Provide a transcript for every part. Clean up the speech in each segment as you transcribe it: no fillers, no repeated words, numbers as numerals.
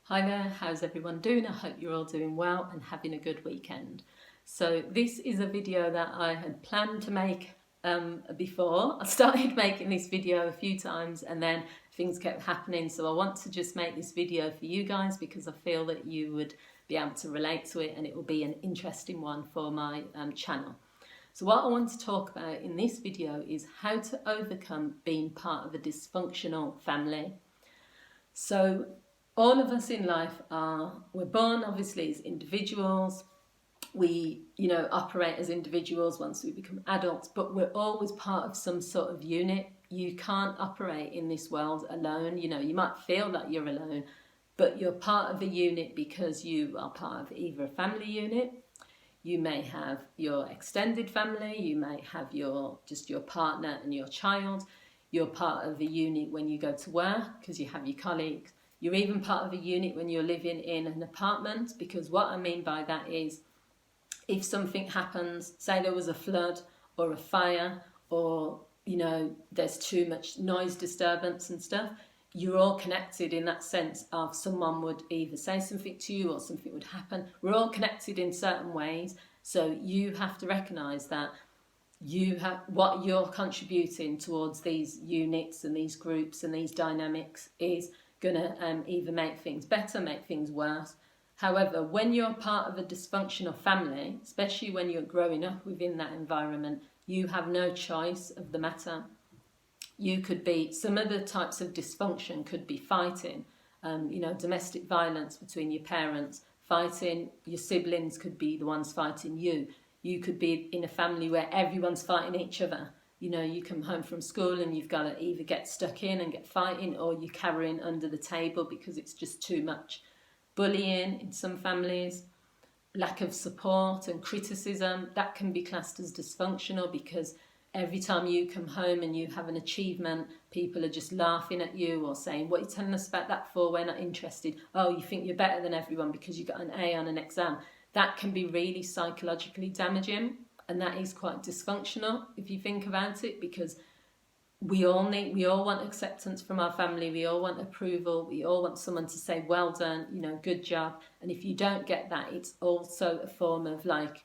Hi there, how's everyone doing? I hope you're all doing well and having a good weekend. So this is a video that I had planned to make before. I started making this video a few times and then things kept happening, so I want to just make this video for you guys because I feel that you would be able to relate to it and it will be an interesting one for my channel. So what I want to talk about in this video is how to overcome being part of a dysfunctional family. So all of us in life we're born obviously as individuals. We, operate as individuals once we become adults, but we're always part of some sort of unit. You can't operate in this world alone. You might feel that you're alone, but you're part of a unit because you are part of either a family unit. You may have your extended family, you may have your partner and your child. You're part of a unit when you go to work because you have your colleagues. You're even part of a unit when you're living in an apartment, because what I mean by that is if something happens, say there was a flood or a fire or, there's too much noise disturbance and stuff, you're all connected in that sense of someone would either say something to you or something would happen. We're all connected in certain ways. So you have to recognise that you have what you're contributing towards these units and these groups and these dynamics is going to either make things better, make things worse. However, when you're part of a dysfunctional family, especially when you're growing up within that environment, you have no choice of the matter. You could be, some other types of dysfunction could be fighting, domestic violence between your parents, fighting, your siblings could be the ones fighting you. You could be in a family where everyone's fighting each other. You come home from school and you've got to either get stuck in and get fighting, or you're carrying under the table because it's just too much. Bullying in some families, lack of support and criticism, that can be classed as dysfunctional because every time you come home and you have an achievement, people are just laughing at you or saying, "What are you telling us about that for? We're not interested. Oh, you think you're better than everyone because you got an A on an exam." That can be really psychologically damaging, and that is quite dysfunctional if you think about it, because we all want acceptance from our family, we all want approval, we all want someone to say, "Well done, good job." And if you don't get that, it's also a form of like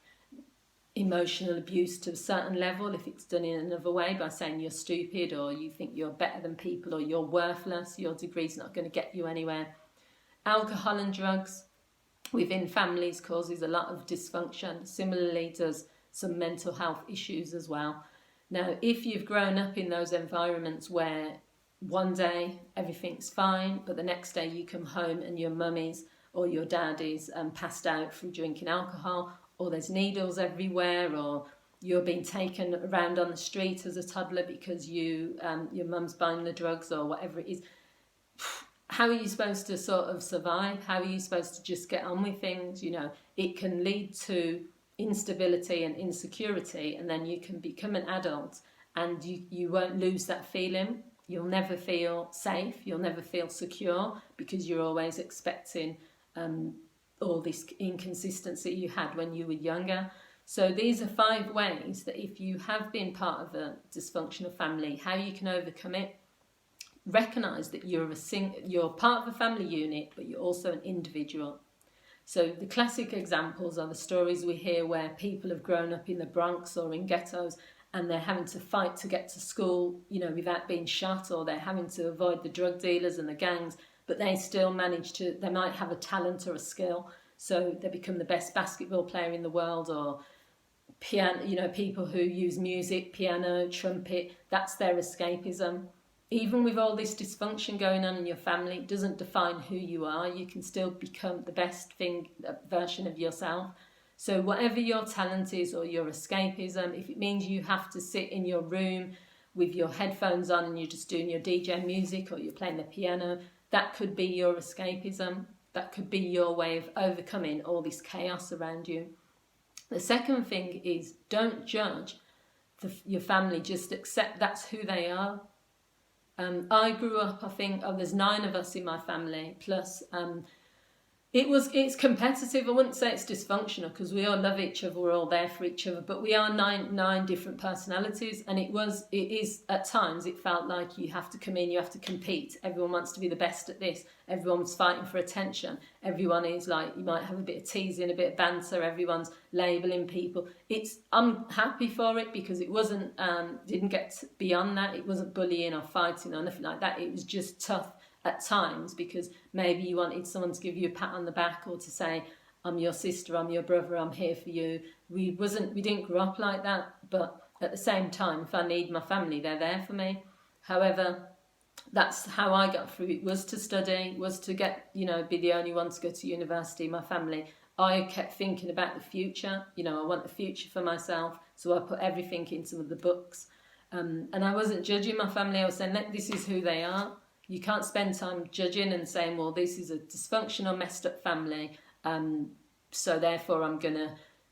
emotional abuse to a certain level if it's done in another way, by saying you're stupid or you think you're better than people or you're worthless, your degree's not going to get you anywhere. Alcohol and drugs within families causes a lot of dysfunction. Similarly does some mental health issues as well. Now, if you've grown up in those environments where one day everything's fine, but the next day you come home and your mummy's or your daddy's passed out from drinking alcohol, or there's needles everywhere, or you're being taken around on the street as a toddler because your mum's buying the drugs or whatever it is, how are you supposed to sort of survive? How are you supposed to just get on with things? It can lead to instability and insecurity, and then you can become an adult and you won't lose that feeling. You'll never feel safe, you'll never feel secure, because you're always expecting all this inconsistency you had when you were younger. So these are 5 ways that if you have been part of a dysfunctional family, how you can overcome it. Recognise that you're part of a family unit, but you're also an individual. So the classic examples are the stories we hear where people have grown up in the Bronx or in ghettos and they're having to fight to get to school, without being shot, or they're having to avoid the drug dealers and the gangs, but they still manage to, they might have a talent or a skill, so they become the best basketball player in the world, or piano, people who use music, piano, trumpet, that's their escapism. Even with all this dysfunction going on in your family, it doesn't define who you are. You can still become the best version of yourself. So whatever your talent is or your escapism, if it means you have to sit in your room with your headphones on and you're just doing your DJ music or you're playing the piano, that could be your escapism. That could be your way of overcoming all this chaos around you. The second thing is, don't judge your family, just accept that's who they are. I grew up, I think, there's 9 of us in my family, plus It's competitive. I wouldn't say it's dysfunctional because we all love each other. We're all there for each other, but we are nine different personalities, and it is at times it felt like you have to come in, you have to compete. Everyone wants to be the best at this. Everyone's fighting for attention. Everyone is like, you might have a bit of teasing, a bit of banter. Everyone's labeling people. I'm happy for it because it wasn't didn't get beyond that. It wasn't bullying or fighting or nothing like that. It was just tough at times because maybe you wanted someone to give you a pat on the back or to say, I'm your sister, I'm your brother, I'm here for you. We didn't grow up like that, but at the same time, if I need my family, they're there for me. However, that's how I got through it, was to study, was to get, be the only one to go to university, my family. I kept thinking about the future, I want the future for myself, so I put everything into the books. And I wasn't judging my family, I was saying, this is who they are. You can't spend time judging and saying, well, this is a dysfunctional, messed up family, so therefore I'm going to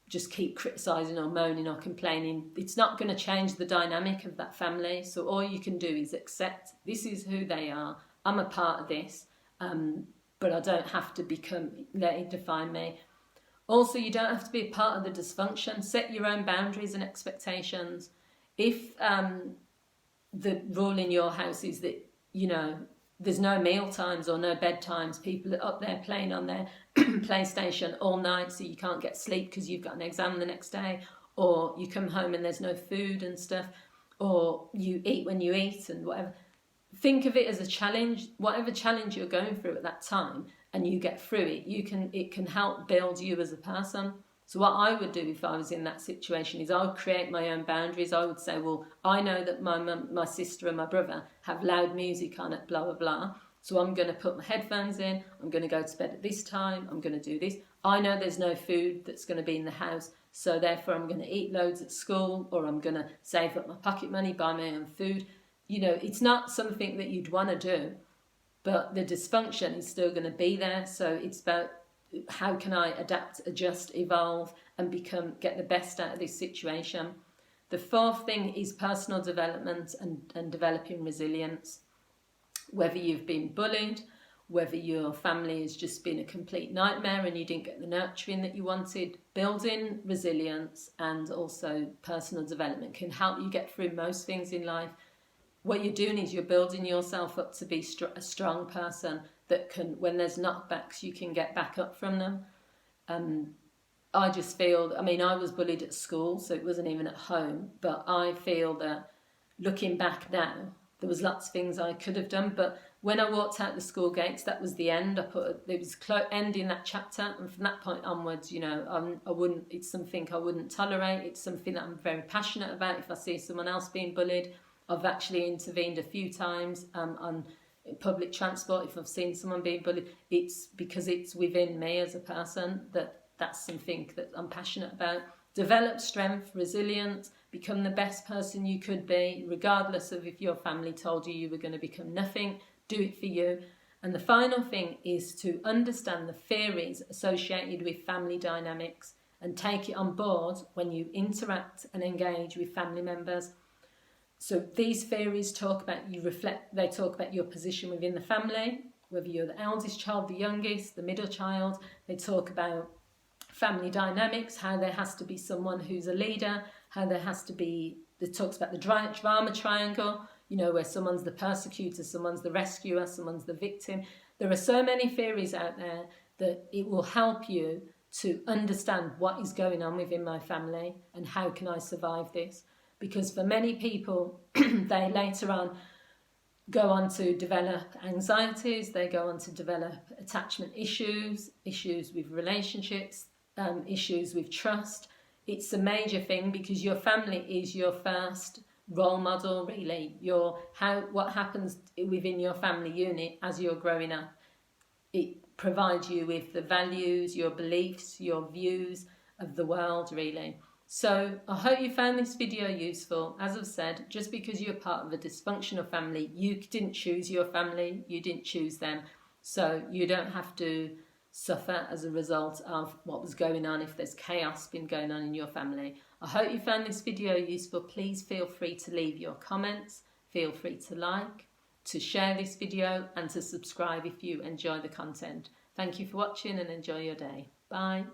just keep criticising or moaning or complaining. It's not going to change the dynamic of that family. So all you can do is accept this is who they are. I'm a part of this, but I don't have to let it define me. Also, you don't have to be a part of the dysfunction. Set your own boundaries and expectations. If the rule in your house is that there's no meal times or no bedtimes, people are up there playing on their PlayStation all night so you can't get sleep because you've got an exam the next day, or you come home and there's no food and stuff, or you eat when you eat and whatever. Think of it as a challenge, whatever challenge you're going through at that time, and you get through it, it can help build you as a person. So what I would do if I was in that situation is I would create my own boundaries. I would say, well, I know that my mum, my sister and my brother have loud music on at blah, blah, blah. So I'm going to put my headphones in. I'm going to go to bed at this time. I'm going to do this. I know there's no food that's going to be in the house. So therefore I'm going to eat loads at school, or I'm going to save up my pocket money, buy my own food. It's not something that you'd want to do, but the dysfunction is still going to be there. So it's about, how can I adapt, adjust, evolve, and get the best out of this situation? The fourth thing is personal development and developing resilience. Whether you've been bullied, whether your family has just been a complete nightmare and you didn't get the nurturing that you wanted, building resilience and also personal development can help you get through most things in life. What you're doing is you're building yourself up to be a strong person that can, when there's knockbacks, you can get back up from them. I just feel, I was bullied at school, so it wasn't even at home, but I feel that looking back now, there was lots of things I could have done, but when I walked out the school gates, that was the end. It was ending that chapter, and from that point onwards, it's something I wouldn't tolerate. It's something that I'm very passionate about. If I see someone else being bullied, I've actually intervened a few times on public transport. If I've seen someone being bullied, it's because it's within me as a person that's something that I'm passionate about. Develop strength, resilience, become the best person you could be, regardless of if your family told you were going to become nothing. Do it for you. And the final thing is to understand the theories associated with family dynamics and take it on board when you interact and engage with family members. So these theories talk about they talk about your position within the family, whether you're the eldest child, the youngest, the middle child. They talk about family dynamics, how there has to be someone who's a leader, how there has to be, it talks about the drama triangle, where someone's the persecutor, someone's the rescuer, someone's the victim. There are so many theories out there that it will help you to understand what is going on within my family and how can I survive this. Because for many people, they later on go on to develop anxieties, they go on to develop attachment issues with relationships, issues with trust. It's a major thing because your family is your first role model, really. What happens within your family unit as you're growing up, it provides you with the values, your beliefs, your views of the world, really. So I hope you found this video useful. As I've said, just because you're part of a dysfunctional family, you didn't choose your family, you didn't choose them. So you don't have to suffer as a result of what was going on if there's chaos been going on in your family. I hope you found this video useful. Please feel free to leave your comments, feel free to like, to share this video and to subscribe if you enjoy the content. Thank you for watching and enjoy your day. Bye.